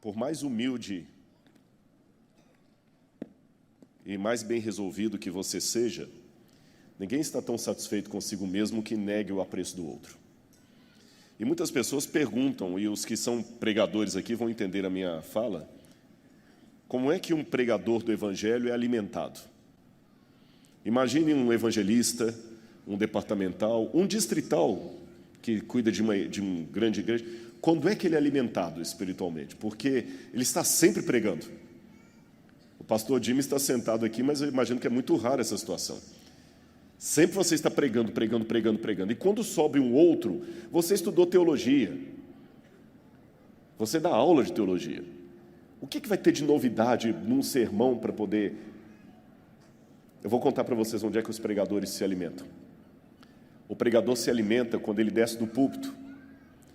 Por mais humilde e mais bem resolvido que você seja, ninguém está tão satisfeito consigo mesmo que negue o apreço do outro. E muitas pessoas perguntam, e os que são pregadores aqui vão entender a minha fala, como é que um pregador do Evangelho é alimentado? Imagine um evangelista, um departamental, um distrital que cuida de uma grande igreja. Quando é que ele é alimentado espiritualmente? Porque ele está sempre pregando. O pastor Jimmy está sentado aqui, mas eu imagino que é muito raro essa situação. Sempre você está pregando. E quando sobe um outro, você estudou teologia. Você dá aula de teologia. O que vai ter de novidade num sermão para poder... Eu vou contar para vocês onde é que os pregadores se alimentam. O pregador se alimenta quando ele desce do púlpito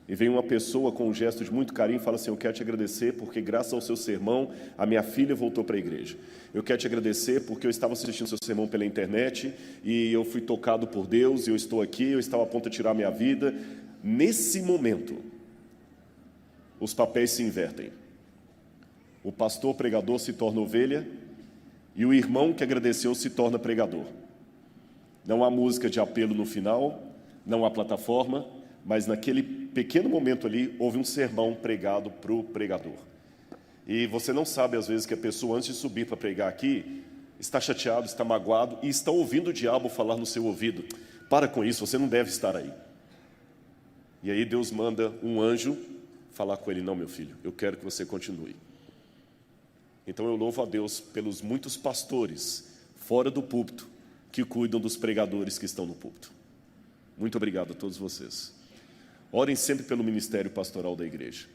e vem uma pessoa com um gesto de muito carinho e fala assim: eu quero te agradecer porque graças ao seu sermão a minha filha voltou para a igreja. Eu quero te agradecer porque eu estava assistindo seu sermão pela internet e eu fui tocado por Deus e eu estou aqui, eu estava a ponto de tirar a minha vida. Nesse momento, os papéis se invertem. O pastor pregador se torna ovelha e o irmão que agradeceu se torna pregador. Não há música de apelo no final, não há plataforma, mas naquele pequeno momento ali, houve um sermão pregado para o pregador. E você não sabe, às vezes, que a pessoa, antes de subir para pregar aqui, está chateado, está magoado e está ouvindo o diabo falar no seu ouvido: para com isso, você não deve estar aí. E aí Deus manda um anjo falar com ele: não, meu filho, eu quero que você continue. Então eu louvo a Deus pelos muitos pastores fora do púlpito que cuidam dos pregadores que estão no púlpito. Muito obrigado a todos vocês. Orem sempre pelo ministério pastoral da igreja.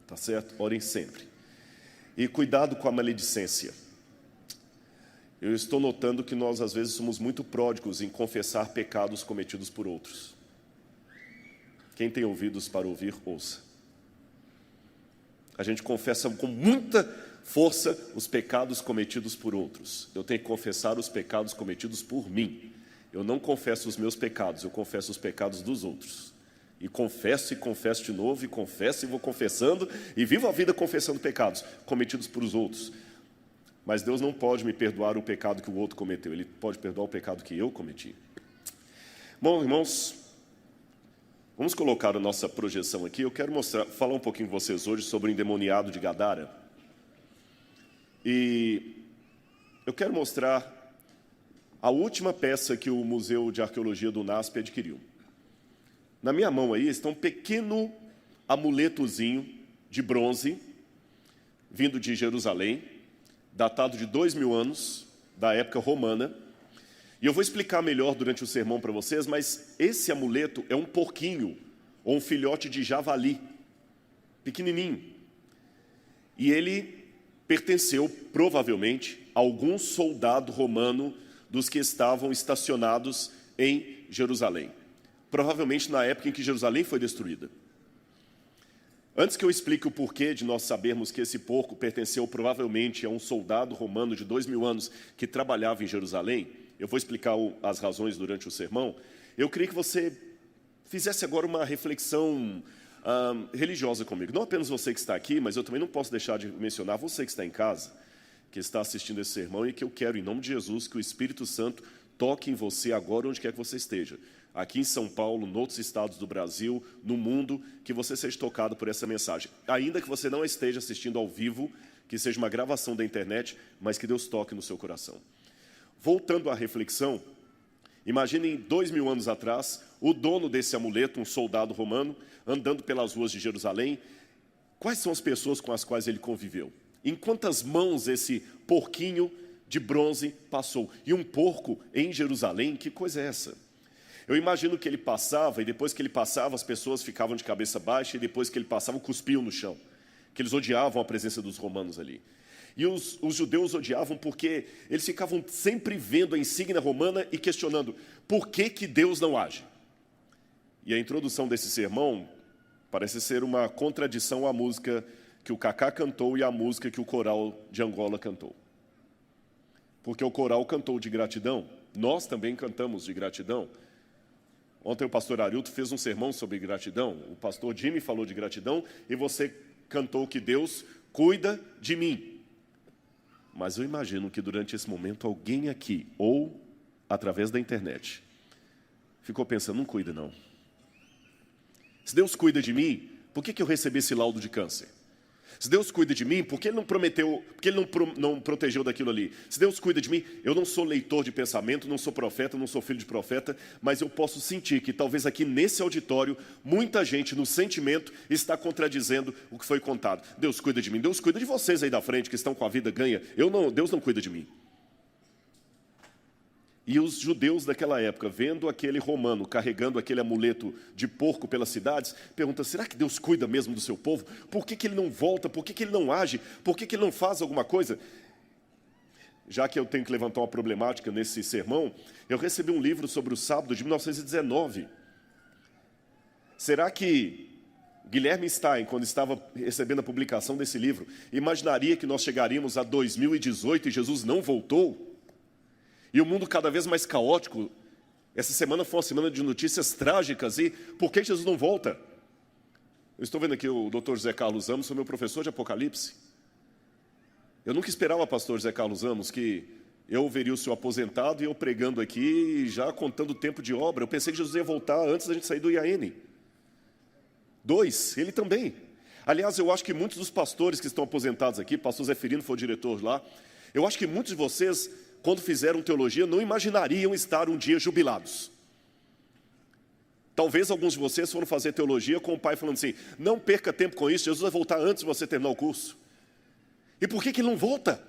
Tá certo? Orem sempre. E cuidado com a maledicência. Eu estou notando que nós às vezes somos muito pródigos em confessar pecados cometidos por outros. Quem tem ouvidos para ouvir, ouça. A gente confessa com muita força os pecados cometidos por outros. Eu tenho que confessar os pecados cometidos por mim. Eu não confesso os meus pecados, eu confesso os pecados dos outros. E confesso de novo, e confesso e vou confessando, e vivo a vida confessando pecados cometidos por os outros. Mas Deus não pode me perdoar o pecado que o outro cometeu, Ele pode perdoar o pecado que eu cometi. Bom, irmãos, vamos colocar a nossa projeção aqui. Eu quero falar um pouquinho com vocês hoje sobre o endemoniado de Gadara. E eu quero mostrar a última peça que o Museu de Arqueologia do NASP adquiriu. Na minha mão aí está um pequeno amuletozinho de bronze, vindo de Jerusalém, datado de 2000 anos, da época romana. E eu vou explicar melhor durante o sermão para vocês, mas esse amuleto é um porquinho, ou um filhote de javali, pequenininho. E ele pertenceu, provavelmente, a algum soldado romano dos que estavam estacionados em Jerusalém. Provavelmente na época em que Jerusalém foi destruída. Antes que eu explique o porquê de nós sabermos que esse porco pertenceu provavelmente a um soldado romano de 2000 anos que trabalhava em Jerusalém, eu vou explicar as razões durante o sermão. Eu queria que você fizesse agora uma reflexão religiosa comigo. Não apenas você que está aqui, mas eu também não posso deixar de mencionar você que está em casa, que está assistindo esse sermão, e que eu quero, em nome de Jesus, que o Espírito Santo toque em você agora, onde quer que você esteja. Aqui em São Paulo, em outros estados do Brasil, no mundo, que você seja tocado por essa mensagem. Ainda que você não esteja assistindo ao vivo, que seja uma gravação da internet, mas que Deus toque no seu coração. Voltando à reflexão, imaginem 2000 anos atrás, o dono desse amuleto, um soldado romano, andando pelas ruas de Jerusalém. Quais são as pessoas com as quais ele conviveu? Em quantas mãos esse porquinho de bronze passou? E um porco em Jerusalém, que coisa é essa? Eu imagino que ele passava, e depois que ele passava, as pessoas ficavam de cabeça baixa, e depois que ele passava, cuspiam no chão. Que eles odiavam a presença dos romanos ali. E os judeus odiavam porque eles ficavam sempre vendo a insígnia romana e questionando por que Deus não age. E a introdução desse sermão parece ser uma contradição à música que o Kaká cantou e à música que o coral de Angola cantou. Porque o coral cantou de gratidão, nós também cantamos de gratidão. Ontem o pastor Arilton fez um sermão sobre gratidão, o pastor Jimmy falou de gratidão, e você cantou que Deus cuida de mim. Mas eu imagino que durante esse momento alguém aqui, ou através da internet, ficou pensando, não cuida não. Se Deus cuida de mim, por que eu recebi esse laudo de câncer? Se Deus cuida de mim, por que Ele não prometeu, por que Ele não protegeu daquilo ali? Se Deus cuida de mim, eu não sou leitor de pensamento, não sou profeta, não sou filho de profeta, mas eu posso sentir que talvez aqui nesse auditório, muita gente no sentimento está contradizendo o que foi contado. Deus cuida de mim, Deus cuida de vocês aí da frente que estão com a vida ganha. Deus não cuida de mim. E os judeus daquela época, vendo aquele romano carregando aquele amuleto de porco pelas cidades, perguntam, será que Deus cuida mesmo do seu povo? Por que Ele não volta? Por que Ele não age? Por que Ele não faz alguma coisa? Já que eu tenho que levantar uma problemática nesse sermão, eu recebi um livro sobre o sábado de 1919. Será que Guilherme Stein, quando estava recebendo a publicação desse livro, imaginaria que nós chegaríamos a 2018 e Jesus não voltou? E o mundo cada vez mais caótico. Essa semana foi uma semana de notícias trágicas. E por que Jesus não volta? Eu estou vendo aqui o Dr. José Carlos Amos, sou meu professor de Apocalipse. Eu nunca esperava, pastor José Carlos Amos, que eu veria o senhor aposentado e eu pregando aqui, já contando o tempo de obra. Eu pensei que Jesus ia voltar antes da gente sair do IAN. 2, ele também. Aliás, eu acho que muitos dos pastores que estão aposentados aqui, pastor Zeferino foi o diretor lá, eu acho que muitos de vocês, quando fizeram teologia, não imaginariam estar um dia jubilados. Talvez alguns de vocês foram fazer teologia com o pai falando assim, não perca tempo com isso, Jesus vai voltar antes de você terminar o curso. E por que Ele não volta?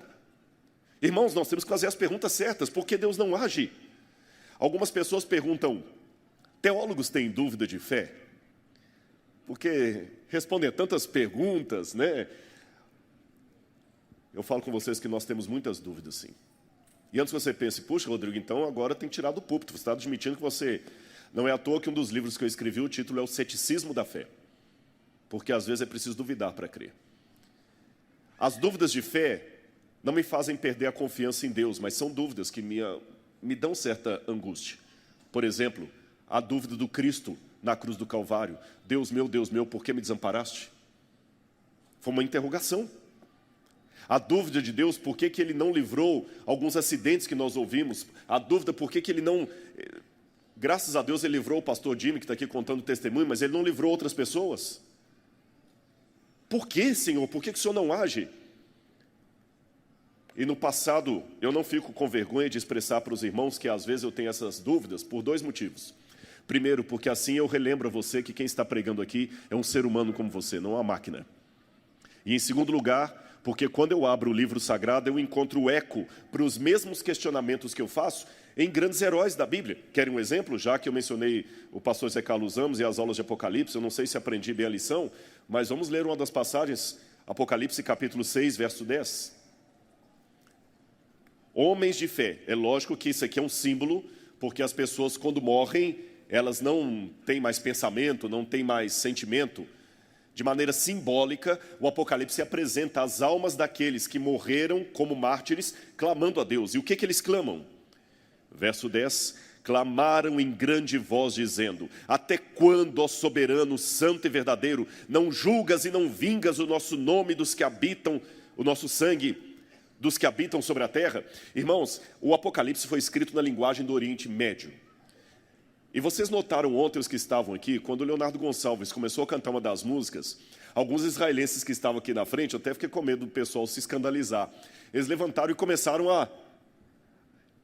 Irmãos, nós temos que fazer as perguntas certas, por que Deus não age? Algumas pessoas perguntam, teólogos têm dúvida de fé? Porque respondem a tantas perguntas, né? Eu falo com vocês que nós temos muitas dúvidas, sim. E antes que você pense, puxa, Rodrigo, então agora tem que tirar do púlpito. Você está admitindo que você... Não é à toa que um dos livros que eu escrevi, o título é O Ceticismo da Fé. Porque às vezes é preciso duvidar para crer. As dúvidas de fé não me fazem perder a confiança em Deus, mas são dúvidas que me dão certa angústia. Por exemplo, a dúvida do Cristo na cruz do Calvário. Deus meu, por que me desamparaste? Foi uma interrogação. A dúvida de Deus, por que Ele não livrou alguns acidentes que nós ouvimos? A dúvida, por que Ele não... Graças a Deus Ele livrou o pastor Jimmy, que está aqui contando testemunho, mas Ele não livrou outras pessoas. Por que, Senhor? Por que o Senhor não age? E no passado, eu não fico com vergonha de expressar para os irmãos que às vezes eu tenho essas dúvidas por 2 motivos. Primeiro, porque assim eu relembro a você que quem está pregando aqui é um ser humano como você, não uma máquina. E em segundo lugar, porque quando eu abro o livro sagrado, eu encontro eco para os mesmos questionamentos que eu faço em grandes heróis da Bíblia. Querem um exemplo? Já que eu mencionei o pastor Zé Carlos Amos e as aulas de Apocalipse, eu não sei se aprendi bem a lição, mas vamos ler uma das passagens, Apocalipse capítulo 6, verso 10. Homens de fé. É lógico que isso aqui é um símbolo, porque as pessoas quando morrem, elas não têm mais pensamento, não têm mais sentimento. De maneira simbólica, o Apocalipse apresenta as almas daqueles que morreram como mártires, clamando a Deus. E o que eles clamam? Verso 10, clamaram em grande voz, dizendo, até quando, ó soberano, santo e verdadeiro, não julgas e não vingas o nosso nome dos que habitam, o nosso sangue, dos que habitam sobre a terra? Irmãos, o Apocalipse foi escrito na linguagem do Oriente Médio. E vocês notaram ontem, os que estavam aqui, quando o Leonardo Gonçalves começou a cantar uma das músicas, alguns israelenses que estavam aqui na frente, eu até fiquei com medo do pessoal se escandalizar. Eles levantaram e começaram a...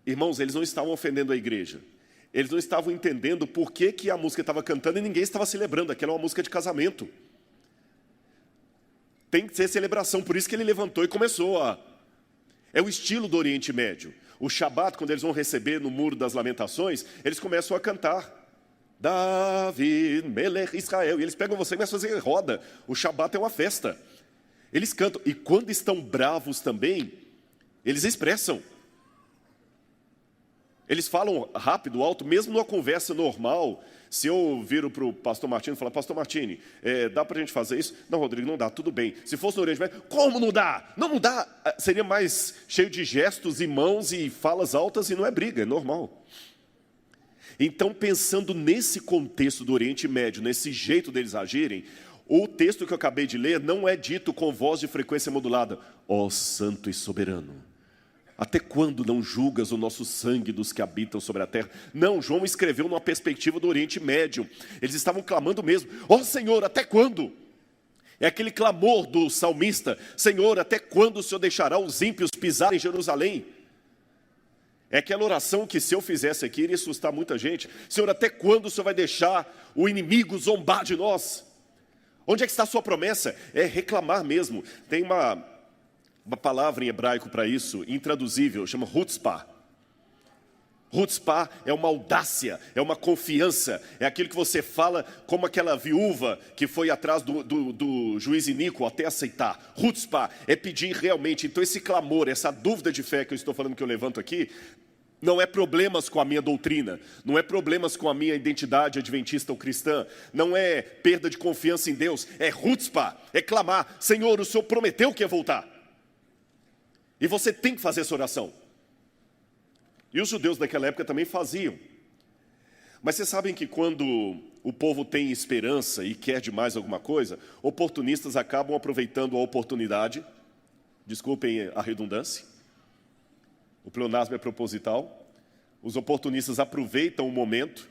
Irmãos, eles não estavam ofendendo a igreja. Eles não estavam entendendo por que a música estava cantando e ninguém estava celebrando. Aquela é uma música de casamento. Tem que ser celebração, por isso que ele levantou e começou a... É o estilo do Oriente Médio. O Shabat, quando eles vão receber no Muro das Lamentações, eles começam a cantar. David, Melech Israel. E eles pegam você e começam a fazer roda. O Shabat é uma festa. Eles cantam. E quando estão bravos também, eles expressam. Eles falam rápido, alto, mesmo numa conversa normal. Se eu viro para o pastor Martini e falar, pastor Martini, dá para a gente fazer isso? Não, Rodrigo, não dá, tudo bem. Se fosse no Oriente Médio, como não dá? Não dá. Seria mais cheio de gestos e mãos e falas altas e não é briga, é normal. Então, pensando nesse contexto do Oriente Médio, nesse jeito deles agirem, O texto que eu acabei de ler não é dito com voz de frequência modulada. Ó Santo e Soberano, até quando não julgas o nosso sangue dos que habitam sobre a terra? Não, João escreveu numa perspectiva do Oriente Médio. Eles estavam clamando mesmo. Ó Senhor, até quando? É aquele clamor do salmista. Senhor, até quando o Senhor deixará os ímpios pisarem em Jerusalém? É aquela oração que, se eu fizesse aqui, iria assustar muita gente. Senhor, até quando o Senhor vai deixar o inimigo zombar de nós? Onde é que está a sua promessa? É reclamar mesmo. Tem uma palavra em hebraico para isso, intraduzível, chama chutzpah. Chutzpah é uma audácia, é uma confiança, é aquilo que você fala como aquela viúva que foi atrás do juiz iníquo até aceitar. Chutzpah é pedir realmente. Então esse clamor, essa dúvida de fé que eu estou falando, que eu levanto aqui, não é problemas com a minha doutrina, não é problemas com a minha identidade adventista ou cristã, não é perda de confiança em Deus, é chutzpah, é clamar, Senhor, o Senhor prometeu que ia voltar. E você tem que fazer essa oração. E os judeus daquela época também faziam. Mas vocês sabem que quando o povo tem esperança e quer demais alguma coisa, oportunistas acabam aproveitando a oportunidade, desculpem a redundância, o pleonasmo é proposital, os oportunistas aproveitam o momento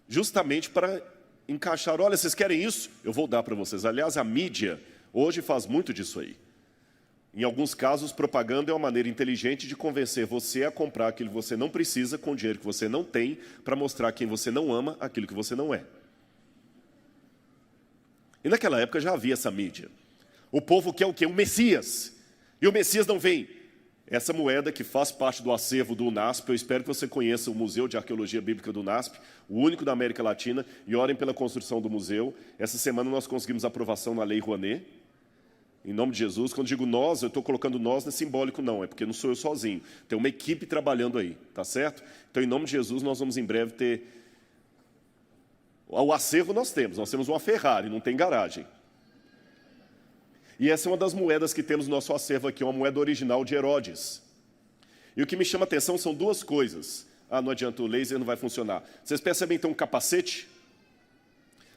justamente para encaixar, olha, vocês querem isso? Eu vou dar para vocês. Aliás, a mídia hoje faz muito disso aí. Em alguns casos, propaganda é uma maneira inteligente de convencer você a comprar aquilo que você não precisa com dinheiro que você não tem, para mostrar quem você não ama aquilo que você não é. E naquela época já havia essa mídia. O povo quer o quê? O Messias. E o Messias não vem. Essa moeda que faz parte do acervo do UNASP, eu espero que você conheça o Museu de Arqueologia Bíblica do UNASP, o único da América Latina, e orem pela construção do museu. Essa semana nós conseguimos aprovação na Lei Rouanet, em nome de Jesus. Quando digo nós, eu estou colocando nós, não é simbólico não, é porque não sou eu sozinho. Tem uma equipe trabalhando aí, tá certo? Então, em nome de Jesus, nós vamos em breve ter... O acervo nós temos uma Ferrari, não tem garagem. E essa é uma das moedas que temos no nosso acervo aqui, uma moeda original de Herodes. E o que me chama a atenção são duas coisas. Ah, não adianta, o laser não vai funcionar. Vocês percebem então um capacete?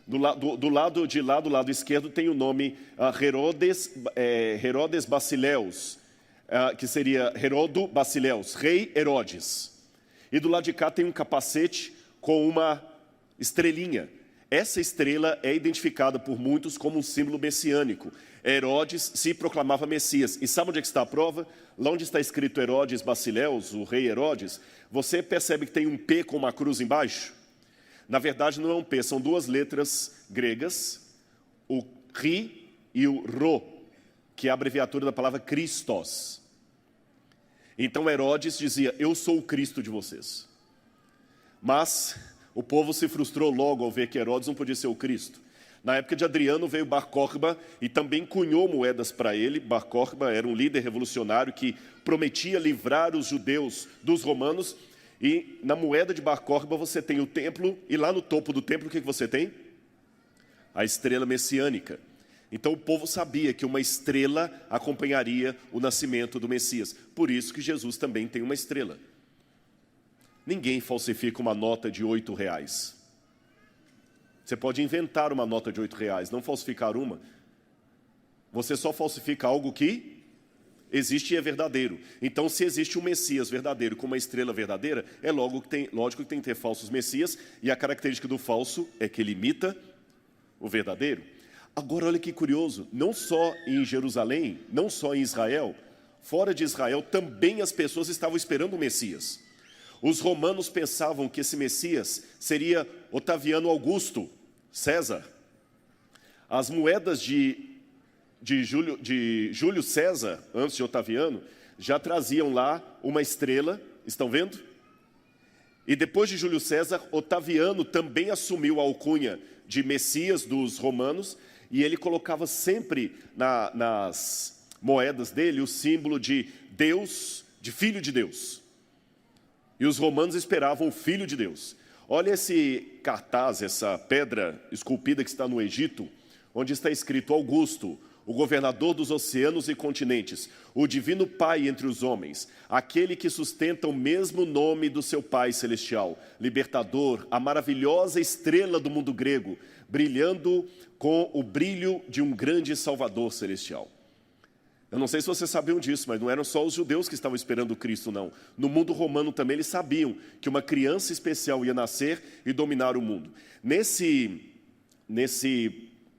Do lado esquerdo tem o nome Herodes Basileus, que seria Herodo Basileus, rei Herodes. E do lado de cá tem um capacete com uma estrelinha. Essa estrela é identificada por muitos como um símbolo messiânico. Herodes se proclamava Messias. E sabe onde é que está a prova? Lá onde está escrito Herodes Basileus, o rei Herodes, você percebe que tem um P com uma cruz embaixo? Na verdade, não é um P, são duas letras gregas, o Ri e o Ro, que é a abreviatura da palavra Christos. Então Herodes dizia, eu sou o Cristo de vocês. Mas o povo se frustrou logo ao ver que Herodes não podia ser o Cristo. Na época de Adriano veio Bar Corba e também cunhou moedas para ele. Bar Corba era um líder revolucionário que prometia livrar os judeus dos romanos. E na moeda de Bar Corba você tem o templo, e lá no topo do templo o que você tem? A estrela messiânica. Então o povo sabia que uma estrela acompanharia o nascimento do Messias. Por isso que Jesus também tem uma estrela. Ninguém falsifica uma nota de R$8. Você pode inventar uma nota de R$8, não falsificar uma. Você só falsifica algo que existe e é verdadeiro. Então, se existe um Messias verdadeiro com uma estrela verdadeira, é lógico que tem que ter falsos Messias, e a característica do falso é que ele imita o verdadeiro. Agora, olha que curioso, não só em Jerusalém, não só em Israel, fora de Israel, também as pessoas estavam esperando o Messias. Os romanos pensavam que esse Messias seria Otaviano Augusto, César. As moedas de Júlio César, antes de Otaviano, já traziam lá uma estrela, estão vendo? E depois de Júlio César, Otaviano também assumiu a alcunha de Messias dos romanos, e ele colocava sempre nas moedas dele o símbolo de Deus, de Filho de Deus. E os romanos esperavam o Filho de Deus. Olha esse cartaz, essa pedra esculpida que está no Egito, onde está escrito Augusto, o governador dos oceanos e continentes, o divino Pai entre os homens, aquele que sustenta o mesmo nome do seu Pai celestial, libertador, a maravilhosa estrela do mundo grego, brilhando com o brilho de um grande Salvador celestial. Eu não sei se vocês sabiam disso, mas não eram só os judeus que estavam esperando Cristo, não. No mundo romano também eles sabiam que uma criança especial ia nascer e dominar o mundo. Nesse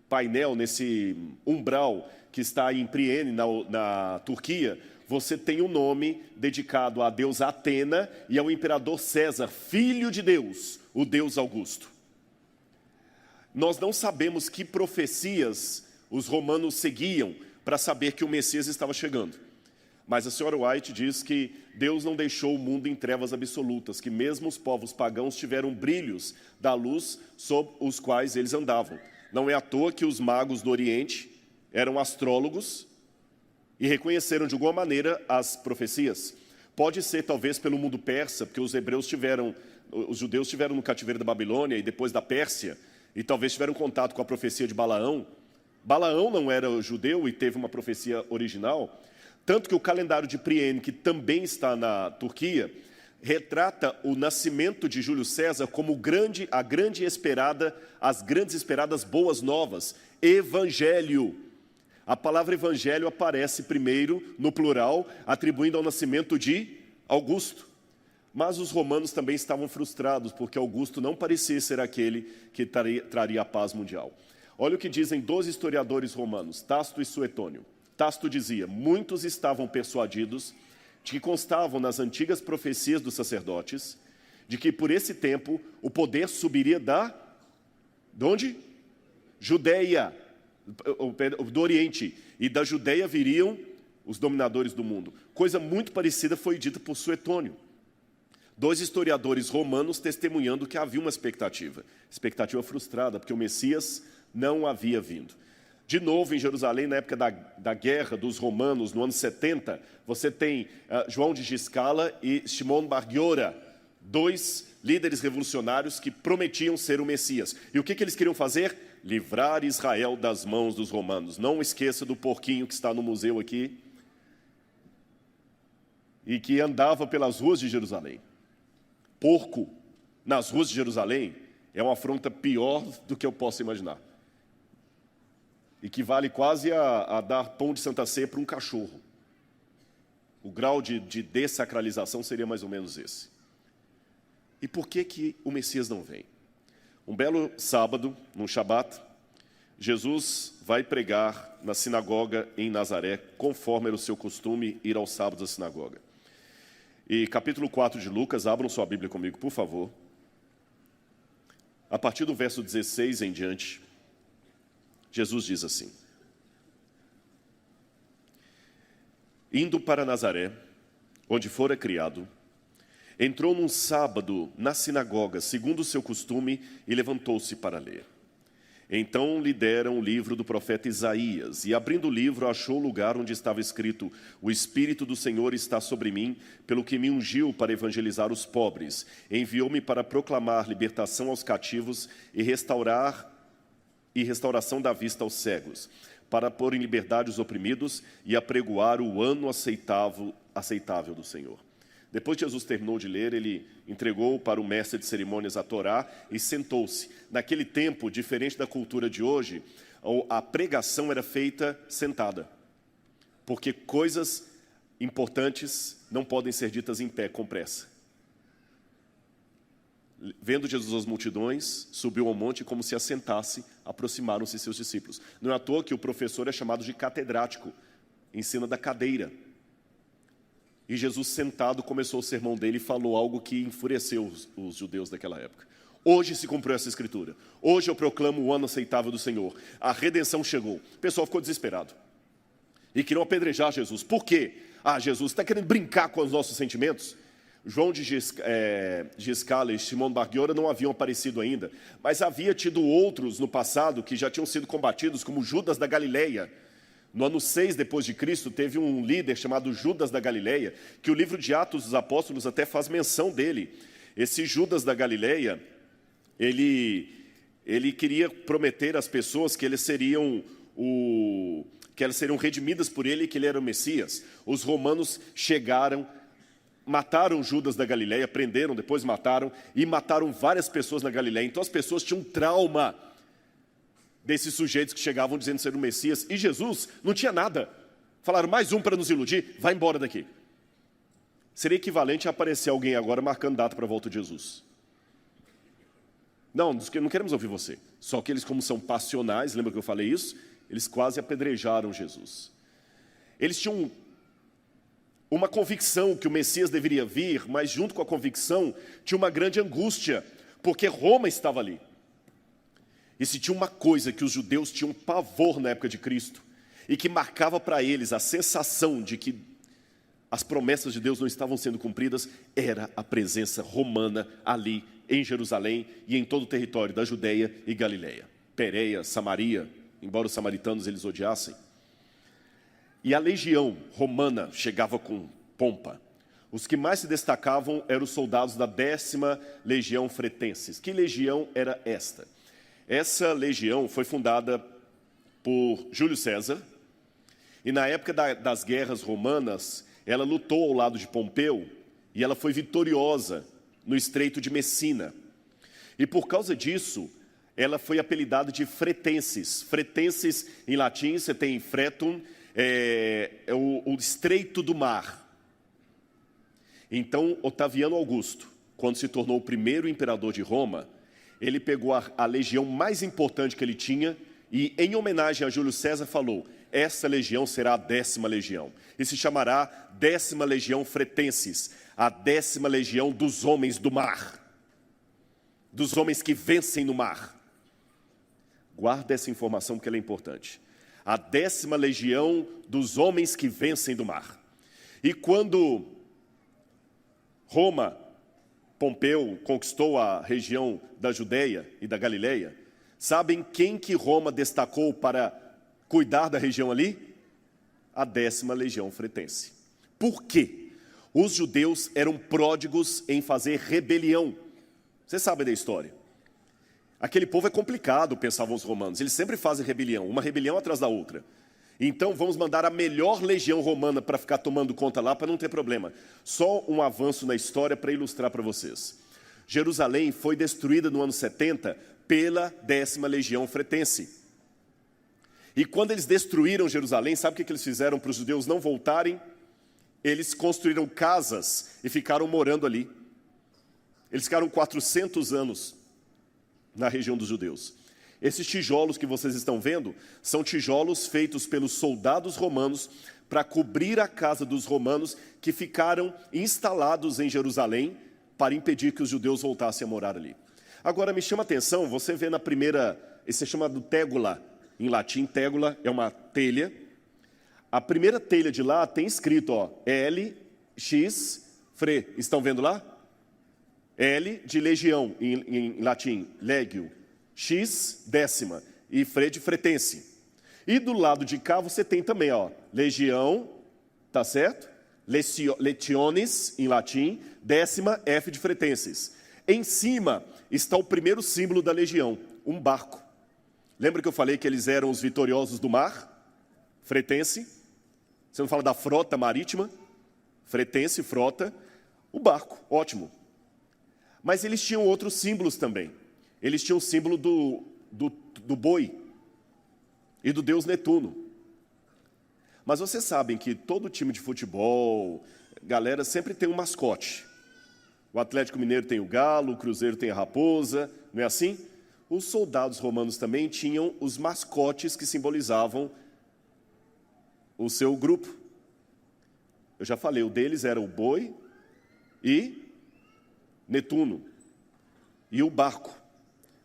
painel, nesse umbral que está em Priene, na Turquia, você tem um nome dedicado à deusa Atena e ao imperador César, filho de Deus, o Deus Augusto. Nós não sabemos que profecias os romanos seguiam para saber que o Messias estava chegando. Mas a senhora White diz que Deus não deixou o mundo em trevas absolutas, que mesmo os povos pagãos tiveram brilhos da luz sob os quais eles andavam. Não é à toa que os magos do Oriente eram astrólogos e reconheceram de alguma maneira as profecias. Pode ser talvez pelo mundo persa, porque os judeus estiveram no cativeiro da Babilônia e depois da Pérsia, e talvez tiveram contato com a profecia de Balaão. Balaão não era judeu e teve uma profecia original, tanto que o calendário de Priene, que também está na Turquia, retrata o nascimento de Júlio César como as grandes esperadas boas novas, evangelho. A palavra evangelho aparece primeiro no plural, atribuindo ao nascimento de Augusto. Mas os romanos também estavam frustrados, porque Augusto não parecia ser aquele que traria a paz mundial. Olha o que dizem 2 historiadores romanos, Tácito e Suetônio. Tácito dizia: muitos estavam persuadidos de que constavam nas antigas profecias dos sacerdotes, de que por esse tempo o poder subiria de onde? Judéia, do Oriente, e da Judéia viriam os dominadores do mundo. Coisa muito parecida foi dita por Suetônio. 2 historiadores romanos testemunhando que havia uma expectativa frustrada, porque o Messias não havia vindo. De novo, em Jerusalém, na época da guerra dos romanos, no ano 70, você tem João de Giscala e Shimon Bar Giora, 2 líderes revolucionários que prometiam ser o Messias. E o que eles queriam fazer? Livrar Israel das mãos dos romanos. Não esqueça do porquinho que está no museu aqui e que andava pelas ruas de Jerusalém. Porco nas ruas de Jerusalém é uma afronta pior do que eu posso imaginar. Equivale quase a dar pão de Santa Ceia para um cachorro. O grau de dessacralização seria mais ou menos esse. E por que o Messias não vem? Um belo sábado, no Shabat, Jesus vai pregar na sinagoga em Nazaré, conforme era o seu costume ir aos sábados à sinagoga. E capítulo 4 de Lucas, abram sua Bíblia comigo, por favor. A partir do verso 16 em diante, Jesus diz assim: indo para Nazaré, onde fora criado, entrou num sábado na sinagoga, segundo o seu costume, e levantou-se para ler. Então lhe deram o livro do profeta Isaías, e abrindo o livro, achou o lugar onde estava escrito: o Espírito do Senhor está sobre mim, pelo que me ungiu para evangelizar os pobres, enviou-me para proclamar libertação aos cativos e restauração da vista aos cegos, para pôr em liberdade os oprimidos e apregoar o ano aceitável do Senhor. Depois que Jesus terminou de ler, ele entregou para o mestre de cerimônias a Torá e sentou-se. Naquele tempo, diferente da cultura de hoje, a pregação era feita sentada, porque coisas importantes não podem ser ditas em pé com pressa. Vendo Jesus as multidões, subiu ao monte e, como se assentasse, aproximaram-se seus discípulos. Não é à toa que o professor é chamado de catedrático, ensina da cadeira. E Jesus, sentado, começou o sermão dele e falou algo que enfureceu os judeus daquela época. Hoje se cumpriu essa escritura. Hoje eu proclamo o ano aceitável do Senhor. A redenção chegou. O pessoal ficou desesperado. E queriam apedrejar Jesus. Por quê? Jesus está querendo brincar com os nossos sentimentos? João de Giscala e Shimon Bar Giora não haviam aparecido ainda, mas havia tido outros no passado que já tinham sido combatidos, como Judas da Galileia. No ano 6 depois de Cristo, teve um líder chamado Judas da Galileia, que o livro de Atos dos Apóstolos até faz menção dele. Esse Judas da Galileia, ele queria prometer às pessoas que eles seriam redimidas por ele e que ele era o Messias. Os romanos chegaram, mataram Judas da Galileia, prenderam, depois mataram, e mataram várias pessoas na Galileia. Então as pessoas tinham trauma desses sujeitos que chegavam dizendo ser o Messias, e Jesus não tinha nada. Falaram, mais um para nos iludir, vai embora daqui. Seria equivalente a aparecer alguém agora marcando data para a volta de Jesus. Não queremos ouvir você. Só que eles, como são passionais, lembra que eu falei isso? Eles quase apedrejaram Jesus. Eles tinham uma convicção que o Messias deveria vir, mas junto com a convicção tinha uma grande angústia, porque Roma estava ali. E se tinha uma coisa que os judeus tinham pavor na época de Cristo, e que marcava para eles a sensação de que as promessas de Deus não estavam sendo cumpridas, era a presença romana ali em Jerusalém e em todo o território da Judeia e Galileia. Pérea, Samaria, embora os samaritanos eles odiassem. E a legião romana chegava com pompa. Os que mais se destacavam eram os soldados da 10ª Legião Fretenses. Que legião era esta? Essa legião foi fundada por Júlio César, e na época das guerras romanas, ela lutou ao lado de Pompeu, e ela foi vitoriosa no Estreito de Messina. E por causa disso, ela foi apelidada de Fretenses. Fretenses, em latim, você tem fretum, o Estreito do Mar. Então, Otaviano Augusto, quando se tornou o primeiro imperador de Roma, ele pegou a legião mais importante que ele tinha e, em homenagem a Júlio César, falou, essa legião será a 10ª legião. E se chamará 10ª Legião Fretenses, a 10ª legião dos homens do mar. Dos homens que vencem no mar. Guarda essa informação porque ela é importante. A 10ª legião dos homens que vencem do mar. E quando Pompeu conquistou a região da Judeia e da Galileia, sabem quem que Roma destacou para cuidar da região ali? A 10ª Legião Fretense. Por quê? Os judeus eram pródigos em fazer rebelião. Vocês sabem da história. Aquele povo é complicado, pensavam os romanos. Eles sempre fazem rebelião, uma rebelião atrás da outra. Então vamos mandar a melhor legião romana para ficar tomando conta lá, para não ter problema. Só um avanço na história para ilustrar para vocês. Jerusalém foi destruída no ano 70 pela 10ª Legião Fretense. E quando eles destruíram Jerusalém, sabe o que eles fizeram para os judeus não voltarem? Eles construíram casas e ficaram morando ali. Eles ficaram 400 anos na região dos judeus. Esses tijolos que vocês estão vendo são tijolos feitos pelos soldados romanos para cobrir a casa dos romanos que ficaram instalados em Jerusalém para impedir que os judeus voltassem a morar ali. Agora me chama a atenção, você vê na primeira, esse é chamado tégula, em latim tégula é uma telha. A primeira telha de lá tem escrito, ó, L, X, fre, estão vendo lá? L de legião, em latim, legio. X, 10ª, e fre de fretense. E do lado de cá você tem também, ó, legião, tá certo? Letiones, em latim, 10ª, F de fretenses. Em cima está o primeiro símbolo da legião, um barco. Lembra que eu falei que eles eram os vitoriosos do mar? Fretense. Você não fala da frota marítima? Fretense, frota. O barco, ótimo. Mas eles tinham outros símbolos também. Eles tinham o símbolo do boi e do deus Netuno. Mas vocês sabem que todo time de futebol, galera, sempre tem um mascote. O Atlético Mineiro tem o galo, o Cruzeiro tem a raposa, não é assim? Os soldados romanos também tinham os mascotes que simbolizavam o seu grupo. Eu já falei, o deles era o boi e Netuno e o barco.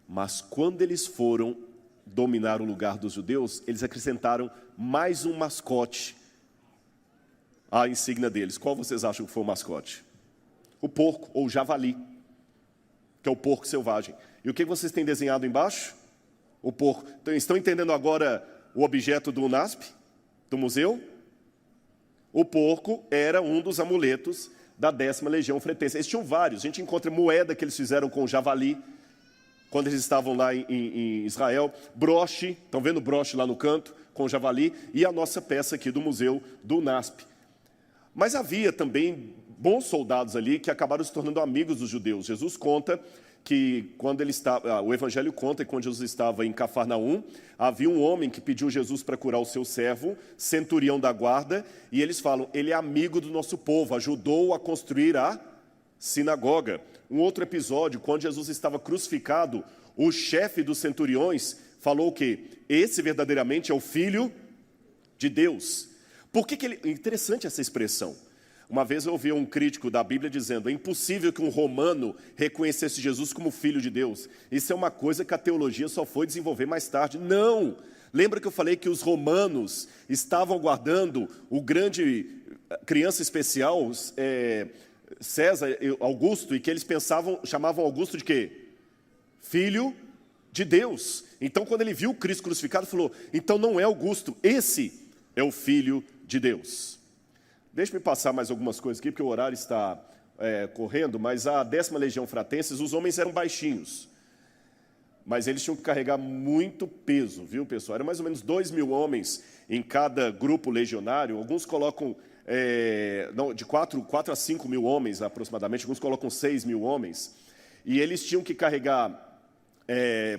Mas quando eles foram dominar o lugar dos judeus, eles acrescentaram mais um mascote à insígnia deles. Qual vocês acham que foi o mascote? O porco, ou o javali, que é o porco selvagem. E o que vocês têm desenhado embaixo? O porco. Então, estão entendendo agora o objeto do UNASP, do museu? O porco era um dos amuletos da 10ª Legião Fretense. Eles tinham vários. A gente encontra moeda que eles fizeram com o javali, quando eles estavam lá em Israel, broche, estão vendo o broche lá no canto, com o javali, e a nossa peça aqui do museu do UNASP. Mas havia também bons soldados ali que acabaram se tornando amigos dos judeus. Jesus conta que quando ele estava, o Evangelho conta que quando Jesus estava em Cafarnaum, havia um homem que pediu Jesus para curar o seu servo, centurião da guarda, e eles falam, ele é amigo do nosso povo, ajudou a construir a sinagoga. Um outro episódio, quando Jesus estava crucificado, o chefe dos centuriões falou que esse verdadeiramente é o Filho de Deus. Por que ele... Interessante essa expressão. Uma vez eu ouvi um crítico da Bíblia dizendo, é impossível que um romano reconhecesse Jesus como Filho de Deus. Isso é uma coisa que a teologia só foi desenvolver mais tarde. Não! Lembra que eu falei que os romanos estavam guardando o grande criança especial, César Augusto, e que eles chamavam Augusto de quê? Filho de Deus. Então, quando ele viu o Cristo crucificado, falou, então não é Augusto, esse é o Filho de Deus. Deixa-me passar mais algumas coisas aqui, porque o horário está correndo, mas a 10ª Legião Fratenses, os homens eram baixinhos, mas eles tinham que carregar muito peso, viu, pessoal? Eram mais ou menos 2.000 homens em cada grupo legionário, alguns colocam de 4 a 5 mil homens aproximadamente, alguns colocam 6.000 homens, e eles tinham que carregar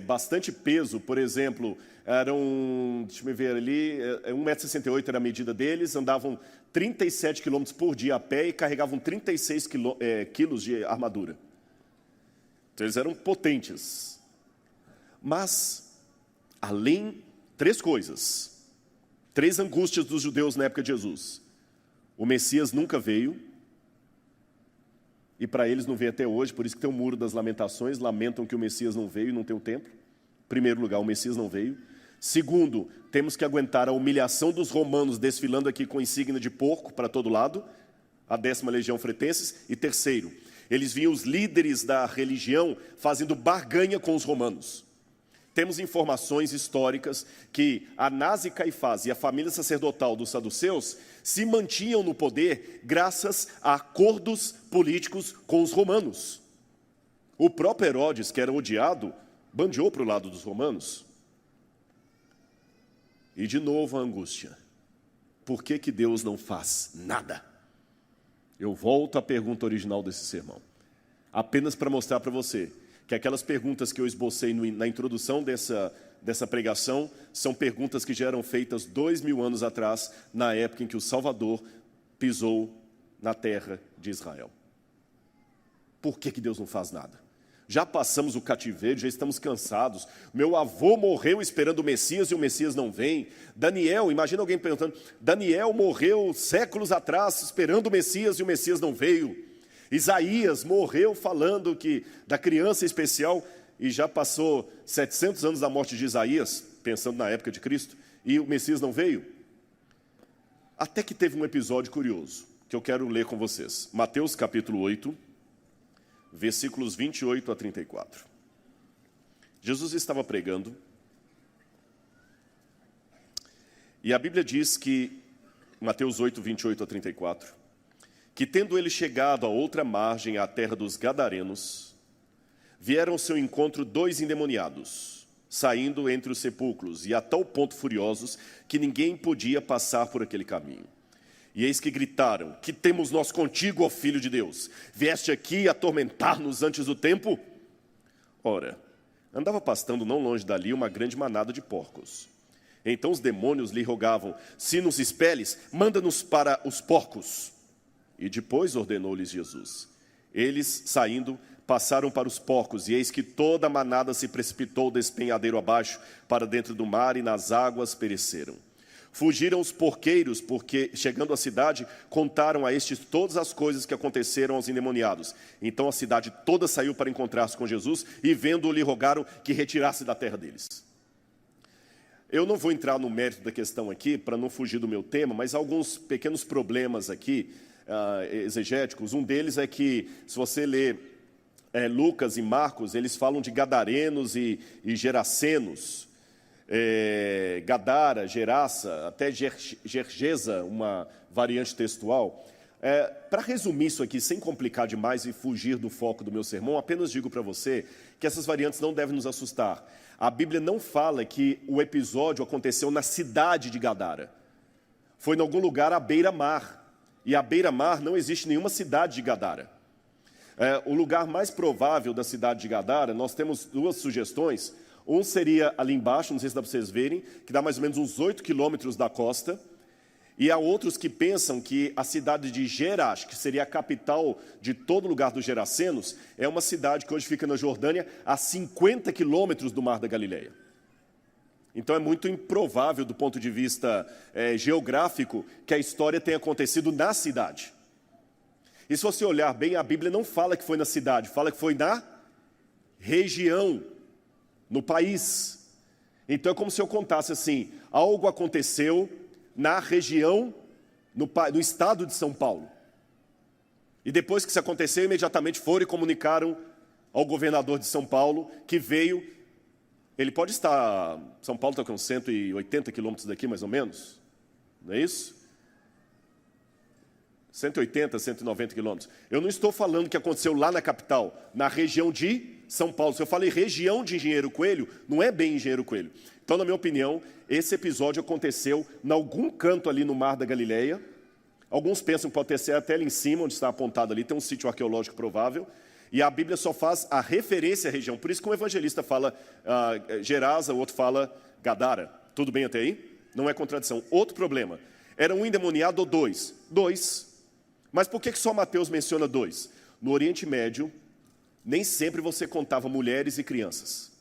bastante peso. Por exemplo, eram, deixa eu ver ali, 1,68 m era a medida deles, andavam 37 km por dia a pé e carregavam 36 quilos de armadura. Então eles eram potentes. Mas, além, 3 coisas, 3 angústias dos judeus na época de Jesus. O Messias nunca veio, e para eles não veio até hoje, por isso que tem o Muro das Lamentações, lamentam que o Messias não veio e não tem o templo. Em primeiro lugar, o Messias não veio. Segundo, temos que aguentar a humilhação dos romanos desfilando aqui com insígnia de porco para todo lado, a 10ª Legião Fretenses. E terceiro, eles viam os líderes da religião fazendo barganha com os romanos. Temos informações históricas que Anás e Caifás e a família sacerdotal dos saduceus se mantinham no poder graças a acordos políticos com os romanos. O próprio Herodes, que era odiado, bandeou para o lado dos romanos. E de novo a angústia. Por que que Deus não faz nada? Eu volto à pergunta original desse sermão. Apenas para mostrar para você que aquelas perguntas que eu esbocei na introdução dessa pregação são perguntas que já eram feitas 2.000 anos atrás, na época em que o Salvador pisou na terra de Israel. Por que que Deus não faz nada? Já passamos o cativeiro, já estamos cansados. Meu avô morreu esperando o Messias e o Messias não vem. Daniel, imagina alguém perguntando, Daniel morreu séculos atrás esperando o Messias e o Messias não veio. Isaías morreu falando da criança especial e já passou 700 anos da morte de Isaías, pensando na época de Cristo, e o Messias não veio. Até que teve um episódio curioso, que eu quero ler com vocês. Mateus capítulo 8, versículos 28 a 34. Jesus estava pregando, e a Bíblia diz que, Mateus 8, 28 a 34, que tendo ele chegado à outra margem, à terra dos Gadarenos, vieram ao seu encontro 2 endemoniados, saindo entre os sepulcros, e a tal ponto furiosos, que ninguém podia passar por aquele caminho. E eis que gritaram, que temos nós contigo, ó Filho de Deus? Vieste aqui atormentar-nos antes do tempo? Ora, andava pastando não longe dali uma grande manada de porcos. Então os demônios lhe rogavam, se nos expeles, manda-nos para os porcos. E depois ordenou-lhes Jesus. Eles, saindo, passaram para os porcos, e eis que toda a manada se precipitou despenhadeiro abaixo, para dentro do mar, e nas águas pereceram. Fugiram os porqueiros, porque, chegando à cidade, contaram a estes todas as coisas que aconteceram aos endemoniados. Então a cidade toda saiu para encontrar-se com Jesus, e vendo-o lhe rogaram que retirasse da terra deles. Eu não vou entrar no mérito da questão aqui, para não fugir do meu tema, mas há alguns pequenos problemas aqui, exegéticos. Um deles é que, se você ler Lucas e Marcos, eles falam de gadarenos e gerasenos, Gadara, Gerasa, até Gergesa, uma variante textual. Para resumir isso aqui, sem complicar demais e fugir do foco do meu sermão, apenas digo para você que essas variantes não devem nos assustar. A Bíblia não fala que o episódio aconteceu na cidade de Gadara. Foi em algum lugar à beira-mar. E à beira-mar não existe nenhuma cidade de Gadara. O lugar mais provável da cidade de Gadara, nós temos duas sugestões. Um seria ali embaixo, não sei se dá para vocês verem, que dá mais ou menos uns 8 quilômetros da costa. E há outros que pensam que a cidade de Gerash, que seria a capital de todo o lugar dos Gerasenos, é uma cidade que hoje fica na Jordânia, a 50 quilômetros do Mar da Galileia. Então é muito improvável, do ponto de vista geográfico, que a história tenha acontecido na cidade. E se você olhar bem, a Bíblia não fala que foi na cidade, fala que foi na região, no país. Então é como se eu contasse assim, algo aconteceu na região, no estado de São Paulo. E depois que isso aconteceu, imediatamente foram e comunicaram ao governador de São Paulo, que veio. Ele pode estar, São Paulo está com uns 180 quilômetros daqui, mais ou menos, não é isso? 180, 190 quilômetros. Eu não estou falando que aconteceu lá na capital, na região de São Paulo. Se eu falei região de Engenheiro Coelho, não é bem Engenheiro Coelho. Então, na minha opinião, esse episódio aconteceu em algum canto ali no Mar da Galileia. Alguns pensam que pode ser até ali em cima, onde está apontado ali, tem um sítio arqueológico provável. E a Bíblia só faz a referência à região. Por isso que um evangelista fala Gerasa, o outro fala Gadara. Tudo bem até aí? Não é contradição. Outro problema. Era um endemoniado ou dois? Dois. Mas por que só Mateus menciona dois? No Oriente Médio, nem sempre você contava mulheres e crianças.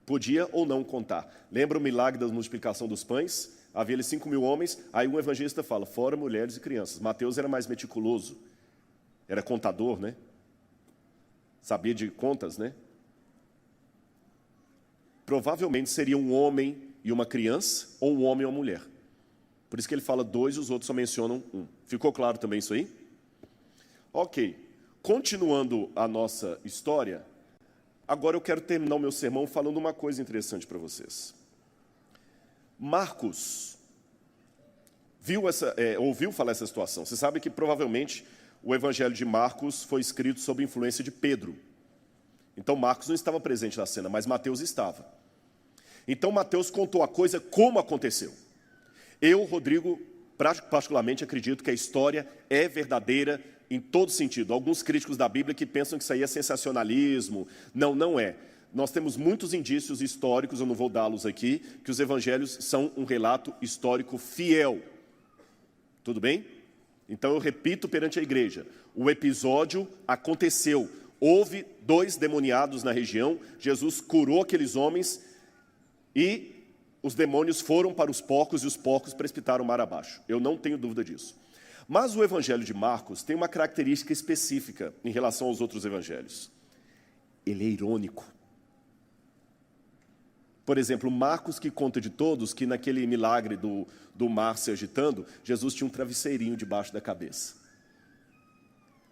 Podia ou não contar. Lembra o milagre da multiplicação dos pães? Havia ali 5.000 homens, aí um evangelista fala, fora mulheres e crianças. Mateus era mais meticuloso. Era contador, né? Sabia de contas, né? Provavelmente seria um homem e uma criança, ou um homem e uma mulher. Por isso que ele fala dois e os outros só mencionam um. Ficou claro também isso aí? Ok. Continuando a nossa história, agora eu quero terminar o meu sermão falando uma coisa interessante para vocês. Marcos ouviu falar essa situação. Você sabe que provavelmente o Evangelho de Marcos foi escrito sob influência de Pedro. Então Marcos não estava presente na cena, mas Mateus estava. Então Mateus contou a coisa como aconteceu. Eu, Rodrigo, particularmente acredito que a história é verdadeira em todo sentido. Alguns críticos da Bíblia que pensam que isso aí é sensacionalismo. Não, não é. Nós temos muitos indícios históricos, eu não vou dá-los aqui, que os evangelhos são um relato histórico fiel. Tudo bem? Então eu repito perante a igreja, o episódio aconteceu. Houve 2 demoniados na região, Jesus curou aqueles homens e os demônios foram para os porcos e os porcos precipitaram o mar abaixo. Eu não tenho dúvida disso. Mas o evangelho de Marcos tem uma característica específica em relação aos outros evangelhos. Ele é irônico. Por exemplo, Marcos que conta de todos que naquele milagre do mar se agitando, Jesus tinha um travesseirinho debaixo da cabeça.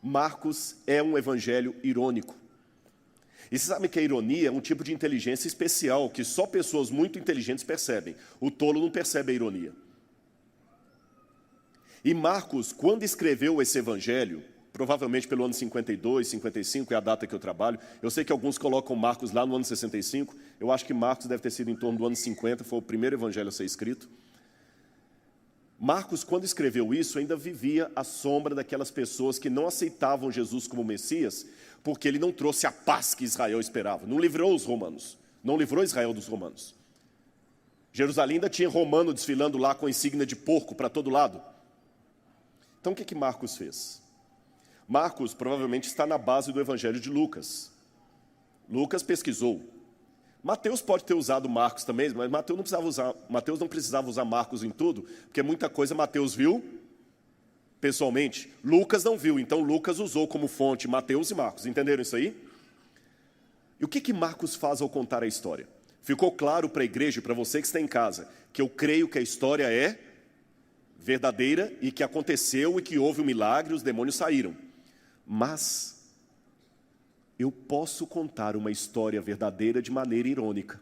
Marcos é um evangelho irônico. E você sabe que a ironia é um tipo de inteligência especial que só pessoas muito inteligentes percebem. O tolo não percebe a ironia. E Marcos, quando escreveu esse evangelho, provavelmente pelo ano 52, 55, é a data que eu trabalho. Eu sei que alguns colocam Marcos lá no ano 65. Eu acho que Marcos deve ter sido em torno do ano 50, foi o primeiro evangelho a ser escrito. Marcos, quando escreveu isso, ainda vivia à sombra daquelas pessoas que não aceitavam Jesus como Messias, porque ele não trouxe a paz que Israel esperava. Não livrou os romanos, não livrou Israel dos romanos. Jerusalém ainda tinha romano desfilando lá com insígnia de porco para todo lado. Então o que Marcos fez? Marcos provavelmente está na base do evangelho de Lucas. Lucas pesquisou. Mateus pode ter usado Marcos também, mas Mateus não precisava usar Marcos em tudo, porque muita coisa Mateus viu pessoalmente. Lucas não viu, então Lucas usou como fonte Mateus e Marcos. Entenderam isso aí? E o que Marcos faz ao contar a história? Ficou claro para a igreja e para você que está em casa, que eu creio que a história é verdadeira e que aconteceu e que houve um milagre e os demônios saíram. Mas eu posso contar uma história verdadeira de maneira irônica.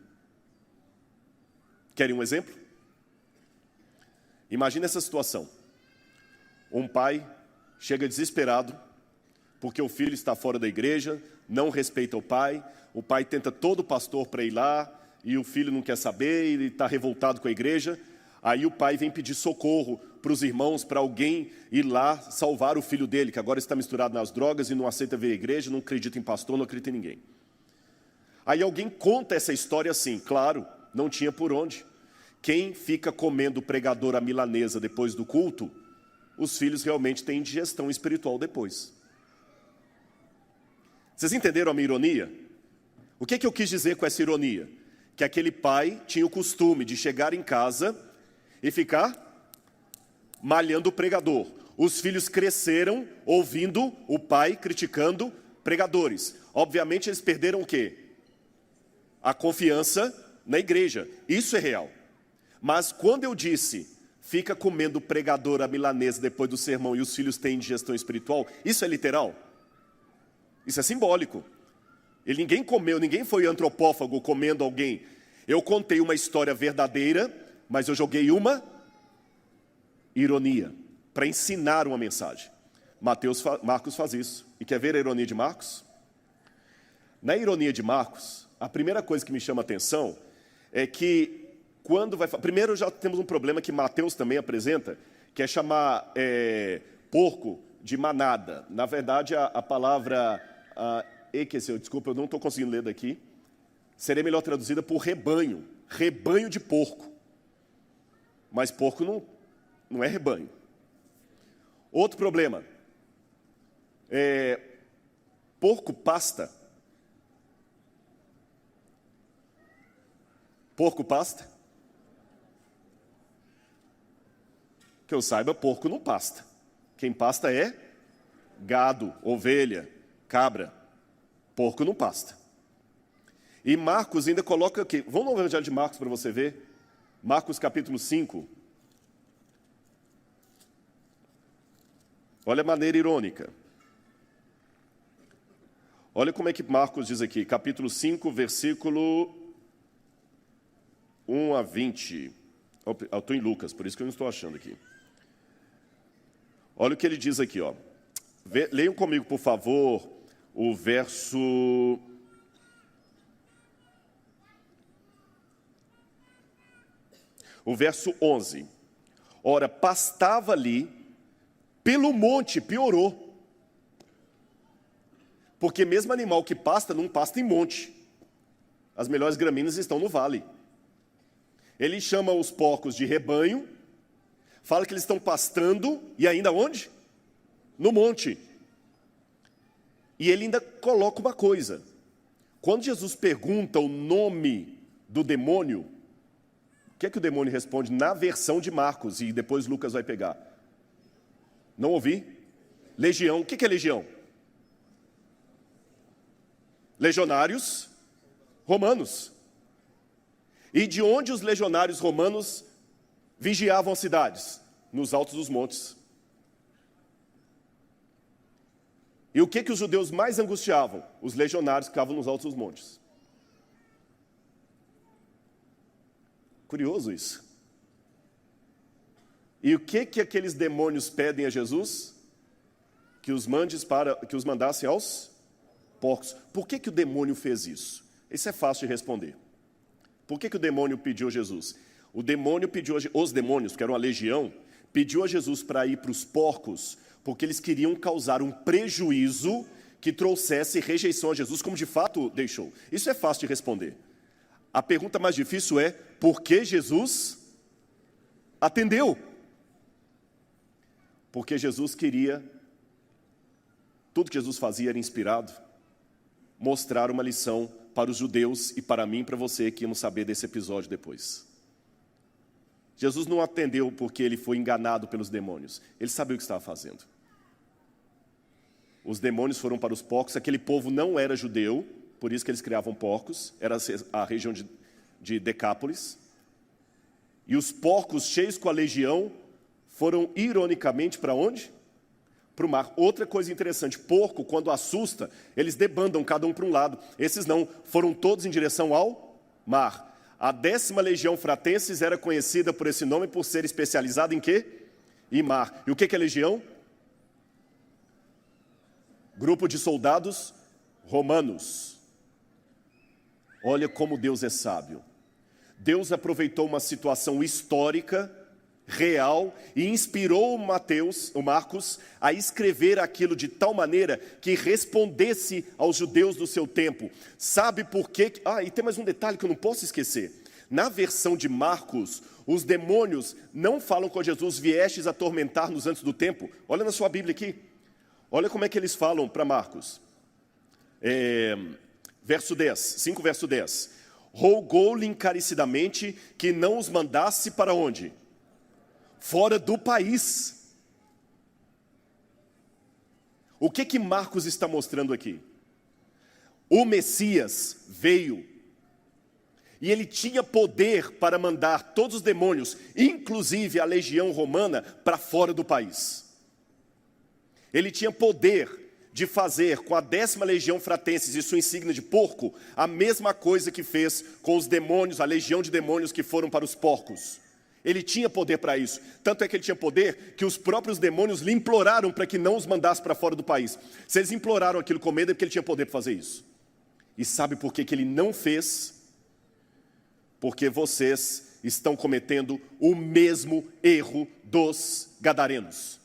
Querem um exemplo? Imagina essa situação. Um pai chega desesperado porque o filho está fora da igreja, não respeita o pai tenta todo pastor para ir lá e o filho não quer saber, ele está revoltado com a igreja. Aí o pai vem pedir socorro para os irmãos, para alguém ir lá salvar o filho dele, que agora está misturado nas drogas e não aceita ver a igreja, não acredita em pastor, não acredita em ninguém. Aí alguém conta essa história assim, claro, não tinha por onde. Quem fica comendo pregador à milanesa depois do culto, os filhos realmente têm indigestão espiritual depois. Vocês entenderam a minha ironia? O que eu quis dizer com essa ironia? Que aquele pai tinha o costume de chegar em casa e ficar malhando o pregador. Os filhos cresceram ouvindo o pai criticando pregadores. Obviamente eles perderam o quê? A confiança na igreja. Isso é real. Mas quando eu disse, fica comendo pregador à milanesa depois do sermão e os filhos têm indigestão espiritual, isso é literal? Isso é simbólico. Ninguém comeu, ninguém foi antropófago comendo alguém. Eu contei uma história verdadeira, mas eu joguei uma ironia para ensinar uma mensagem. Marcos faz isso. E quer ver a ironia de Marcos? Na ironia de Marcos, a primeira coisa que me chama a atenção é que quando vai... Primeiro já temos um problema que Mateus também apresenta, que é chamar porco de manada. Na verdade, a palavra... desculpa, eu não estou conseguindo ler daqui. Seria melhor traduzida por rebanho. Rebanho de porco. Mas porco não é rebanho. Outro problema. Porco pasta. Porco pasta? Que eu saiba, porco não pasta. Quem pasta é gado, ovelha, cabra. Porco não pasta. E Marcos ainda coloca aqui. Vamos no Evangelho de Marcos para você ver. Marcos capítulo 5. Olha a maneira irônica. Olha como é que Marcos diz aqui. Capítulo 5, versículo 1 a 20. Eu estou em Lucas, por isso que eu não estou achando aqui. Olha o que ele diz aqui, ó. Leiam comigo, por favor, o verso... O verso 11. Ora, pastava ali, pelo monte, piorou. Porque mesmo animal que pasta, não pasta em monte. As melhores gramíneas estão no vale. Ele chama os porcos de rebanho, fala que eles estão pastando, e ainda onde? No monte. E ele ainda coloca uma coisa. Quando Jesus pergunta o nome do demônio, o que é que o demônio responde na versão de Marcos, e depois Lucas vai pegar? Não ouvi? Legião. O que é legião? Legionários romanos. E de onde os legionários romanos vigiavam as cidades? Nos altos dos montes. E o que os judeus mais angustiavam? Os legionários que ficavam nos altos dos montes. Curioso isso. E o que aqueles demônios pedem a Jesus? Que os mandassem aos porcos. Por que o demônio fez isso? Isso é fácil de responder. Por que o demônio pediu a Jesus? O demônio pediu, os demônios, que eram a legião, pediu a Jesus para ir para os porcos, porque eles queriam causar um prejuízo que trouxesse rejeição a Jesus, como de fato deixou. Isso é fácil de responder. A pergunta mais difícil é, por que Jesus atendeu? Porque Jesus queria, tudo que Jesus fazia era inspirado, mostrar uma lição para os judeus e para mim e para você que íamos saber desse episódio depois. Jesus não atendeu porque ele foi enganado pelos demônios. Ele sabia o que estava fazendo. Os demônios foram para os porcos. Aquele povo não era judeu, por isso que eles criavam porcos. Era a região de Decápolis. E os porcos, cheios com a legião, foram ironicamente para onde? Para o mar. Outra coisa interessante, porco, quando assusta, eles debandam cada um para um lado. Esses não, foram todos em direção ao mar. A 10ª Legião Fratensis era conhecida por esse nome por ser especializada em quê? Em mar. E o que é legião? Grupo de soldados romanos. Olha como Deus é sábio. Deus aproveitou uma situação histórica, real e inspirou o Marcos a escrever aquilo de tal maneira que respondesse aos judeus do seu tempo. Sabe por quê? E tem mais um detalhe que eu não posso esquecer. Na versão de Marcos, os demônios não falam com Jesus: viestes atormentar-nos antes do tempo. Olha na sua Bíblia aqui. Olha como é que eles falam para Marcos. Verso 10, 5 verso 10. Rogou-lhe encarecidamente que não os mandasse para onde? Fora do país. O que Marcos está mostrando aqui? O Messias veio e ele tinha poder para mandar todos os demônios, inclusive a legião romana, para fora do país. Ele tinha poder de fazer com a 10ª legião fratenses e sua insígnia de porco a mesma coisa que fez com os demônios, a legião de demônios que foram para os porcos. Ele tinha poder para isso. Tanto é que ele tinha poder que os próprios demônios lhe imploraram para que não os mandasse para fora do país. Se eles imploraram aquilo com medo, é porque ele tinha poder para fazer isso. E sabe por que ele não fez? Porque vocês estão cometendo o mesmo erro dos gadarenos.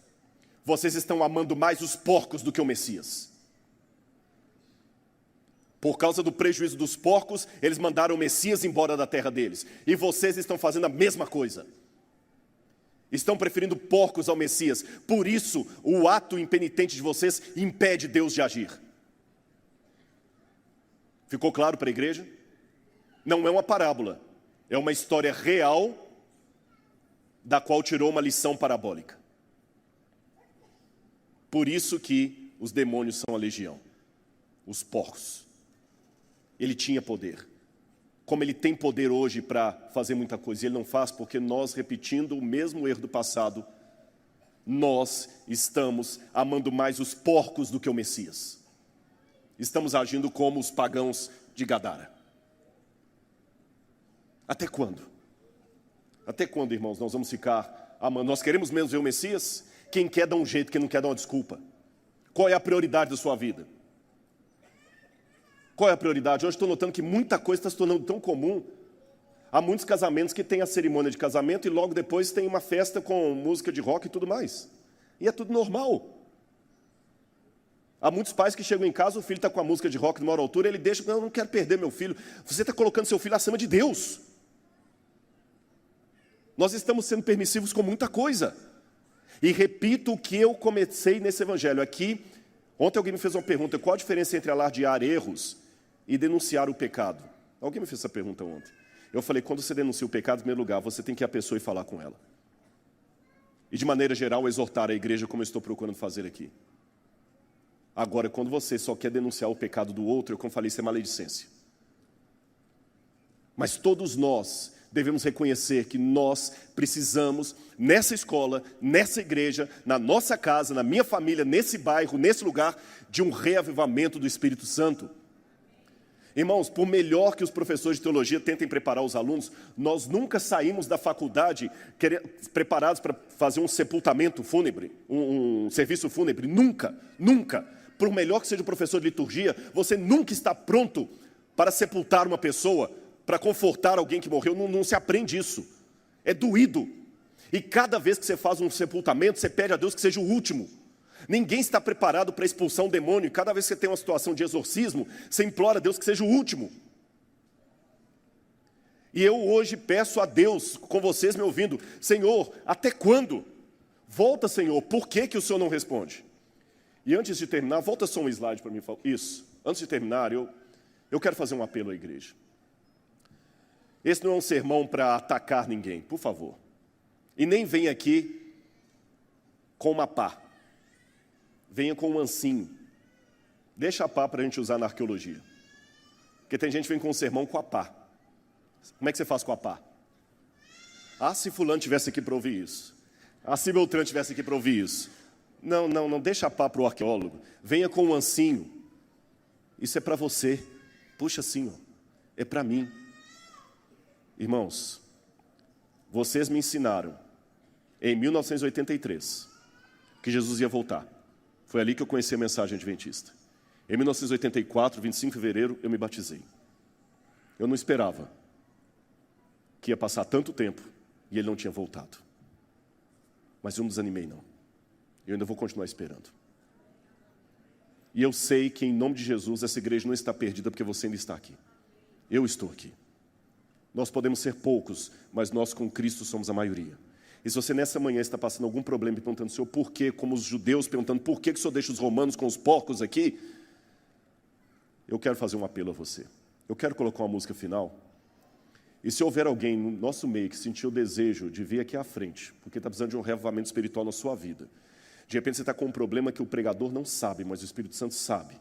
Vocês estão amando mais os porcos do que o Messias. Por causa do prejuízo dos porcos, eles mandaram o Messias embora da terra deles. E vocês estão fazendo a mesma coisa. Estão preferindo porcos ao Messias. Por isso, o ato impenitente de vocês impede Deus de agir. Ficou claro para a igreja? Não é uma parábola. É uma história real da qual tirou uma lição parabólica. Por isso que os demônios são a legião. Os porcos. Ele tinha poder. Como ele tem poder hoje para fazer muita coisa, e ele não faz porque nós, repetindo o mesmo erro do passado, nós estamos amando mais os porcos do que o Messias. Estamos agindo como os pagãos de Gadara. Até quando? Até quando, irmãos, nós vamos ficar amando? Nós queremos mesmo ver o Messias? Quem quer dá um jeito, quem não quer dá uma desculpa. Qual é a prioridade da sua vida? Qual é a prioridade? Hoje estou notando que muita coisa está se tornando tão comum. Há muitos casamentos que têm a cerimônia de casamento e logo depois tem uma festa com música de rock e tudo mais. E é tudo normal. Há muitos pais que chegam em casa, o filho está com a música de rock de maior altura, ele deixa: não quero perder meu filho. Você está colocando seu filho acima de Deus. Nós estamos sendo permissivos com muita coisa. E repito o que eu comecei nesse evangelho. Aqui, ontem alguém me fez uma pergunta: qual a diferença entre alardear erros e denunciar o pecado? Alguém me fez essa pergunta ontem. Eu falei: quando você denuncia o pecado, em primeiro lugar, você tem que ir à pessoa e falar com ela. E de maneira geral, exortar a igreja, como eu estou procurando fazer aqui. Agora, quando você só quer denunciar o pecado do outro, como eu falei, isso é maledicência. Mas todos nós devemos reconhecer que nós precisamos, nessa escola, nessa igreja, na nossa casa, na minha família, nesse bairro, nesse lugar, de um reavivamento do Espírito Santo. Irmãos, por melhor que os professores de teologia tentem preparar os alunos, nós nunca saímos da faculdade preparados para fazer um sepultamento fúnebre, um serviço fúnebre. Nunca, nunca. Por melhor que seja o professor de liturgia, você nunca está pronto para sepultar uma pessoa, para confortar alguém que morreu. Não se aprende isso. É doído. E cada vez que você faz um sepultamento, você pede a Deus que seja o último. Ninguém está preparado para expulsar um demônio. E cada vez que você tem uma situação de exorcismo, você implora a Deus que seja o último. E eu hoje peço a Deus, com vocês me ouvindo: Senhor, até quando? Volta, Senhor. Por que o Senhor não responde? E antes de terminar, volta só um slide para mim. Isso. Antes de terminar, eu quero fazer um apelo à igreja. Esse não é um sermão para atacar ninguém, por favor. E nem venha aqui com uma pá. Venha com um ancinho. Deixa a pá para a gente usar na arqueologia. Porque tem gente que vem com um sermão com a pá. Como é que você faz com a pá? Se fulano estivesse aqui para ouvir isso. Se Beltrano estivesse aqui para ouvir isso. Não deixa a pá para o arqueólogo. Venha com um ancinho. Isso é para você. Puxa assim, é para mim. Irmãos, vocês me ensinaram, em 1983, que Jesus ia voltar. Foi ali que eu conheci a mensagem adventista. Em 1984, 25 de fevereiro, eu me batizei. Eu não esperava que ia passar tanto tempo e ele não tinha voltado. Mas eu não desanimei, não. Eu ainda vou continuar esperando. E eu sei que, em nome de Jesus, essa igreja não está perdida porque você ainda está aqui. Eu estou aqui. Nós podemos ser poucos, mas nós com Cristo somos a maioria. E se você nessa manhã está passando algum problema e perguntando, Senhor, por quê? Como os judeus perguntando, por que o Senhor deixa os romanos com os porcos aqui? Eu quero fazer um apelo a você. Eu quero colocar uma música final. E se houver alguém no nosso meio que sentiu o desejo de vir aqui à frente, porque está precisando de um reavivamento espiritual na sua vida, de repente você está com um problema que o pregador não sabe, mas o Espírito Santo sabe,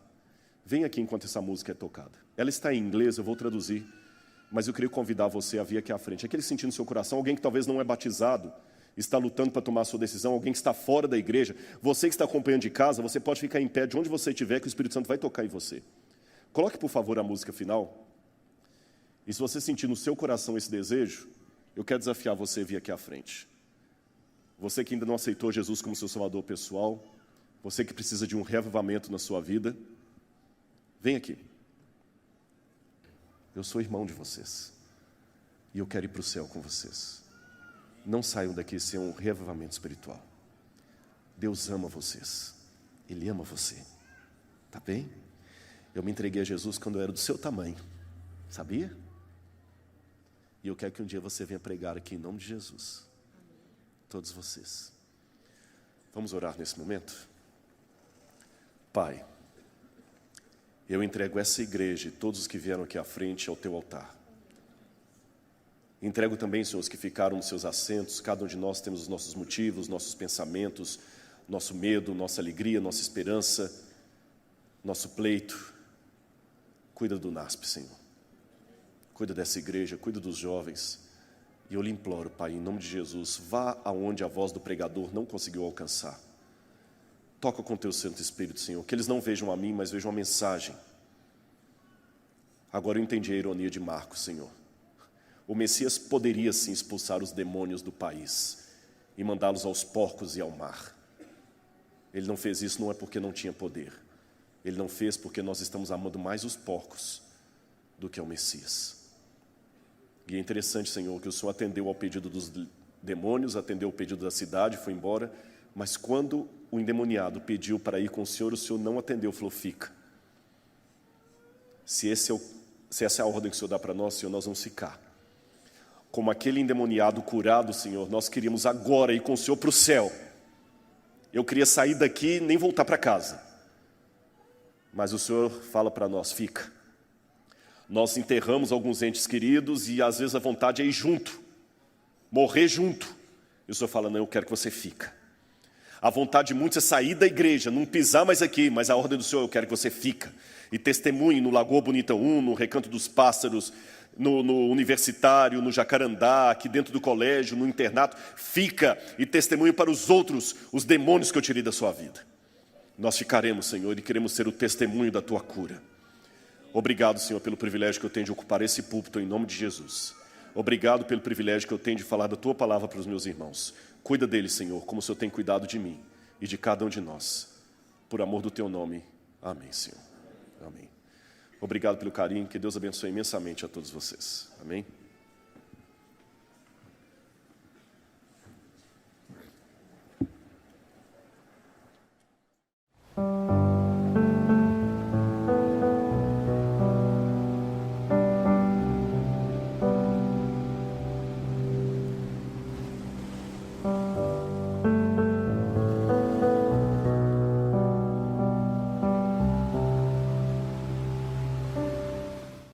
vem aqui enquanto essa música é tocada. Ela está em inglês, eu vou traduzir, mas eu queria convidar você a vir aqui à frente. Aquele sentindo no seu coração, alguém que talvez não é batizado, está lutando para tomar a sua decisão, alguém que está fora da igreja, você que está acompanhando de casa, você pode ficar em pé de onde você estiver, que o Espírito Santo vai tocar em você. Coloque, por favor, a música final. E se você sentir no seu coração esse desejo, eu quero desafiar você a vir aqui à frente. Você que ainda não aceitou Jesus como seu salvador pessoal, você que precisa de um reavivamento na sua vida, vem aqui. Eu sou irmão de vocês. E eu quero ir para o céu com vocês. Não saiam daqui sem um reavivamento espiritual. Deus ama vocês. Ele ama você. Tá bem? Eu me entreguei a Jesus quando eu era do seu tamanho. Sabia? E eu quero que um dia você venha pregar aqui em nome de Jesus. Todos vocês. Vamos orar nesse momento? Pai, eu entrego essa igreja e todos os que vieram aqui à frente ao teu altar. Entrego também, Senhor, os que ficaram nos seus assentos. Cada um de nós temos os nossos motivos, nossos pensamentos, nosso medo, nossa alegria, nossa esperança, nosso pleito. Cuida do NASP, Senhor. Cuida dessa igreja, cuida dos jovens. E eu lhe imploro, Pai, em nome de Jesus, vá aonde a voz do pregador não conseguiu alcançar. Toca com teu Santo Espírito, Senhor, que eles não vejam a mim, mas vejam a mensagem. Agora eu entendi a ironia de Marcos, Senhor. O Messias poderia sim expulsar os demônios do país e mandá-los aos porcos e ao mar. Ele não fez isso não é porque não tinha poder. Ele não fez porque nós estamos amando mais os porcos do que ao Messias. E é interessante, Senhor, que o Senhor atendeu ao pedido dos demônios, atendeu ao pedido da cidade, foi embora, mas quando o endemoniado pediu para ir com o Senhor não atendeu, falou, fica. Se essa é a ordem que o Senhor dá para nós, Senhor, nós vamos ficar. Como aquele endemoniado curado, Senhor, nós queríamos agora ir com o Senhor para o céu. Eu queria sair daqui e nem voltar para casa. Mas o Senhor fala para nós, fica. Nós enterramos alguns entes queridos e às vezes a vontade é ir junto, morrer junto. E o Senhor fala, não, eu quero que você fica. A vontade de muitos é sair da igreja, não pisar mais aqui, mas a ordem do Senhor, eu quero que você fica. E testemunhe no Lagoa Bonita 1, no Recanto dos Pássaros, no Universitário, no Jacarandá, aqui dentro do colégio, no internato. Fica e testemunhe para os outros os demônios que eu tirei da sua vida. Nós ficaremos, Senhor, e queremos ser o testemunho da tua cura. Obrigado, Senhor, pelo privilégio que eu tenho de ocupar esse púlpito em nome de Jesus. Obrigado pelo privilégio que eu tenho de falar da tua palavra para os meus irmãos. Cuida deles, Senhor, como o Senhor tem cuidado de mim e de cada um de nós. Por amor do teu nome. Amém, Senhor. Amém. Obrigado pelo carinho. Que Deus abençoe imensamente a todos vocês. Amém.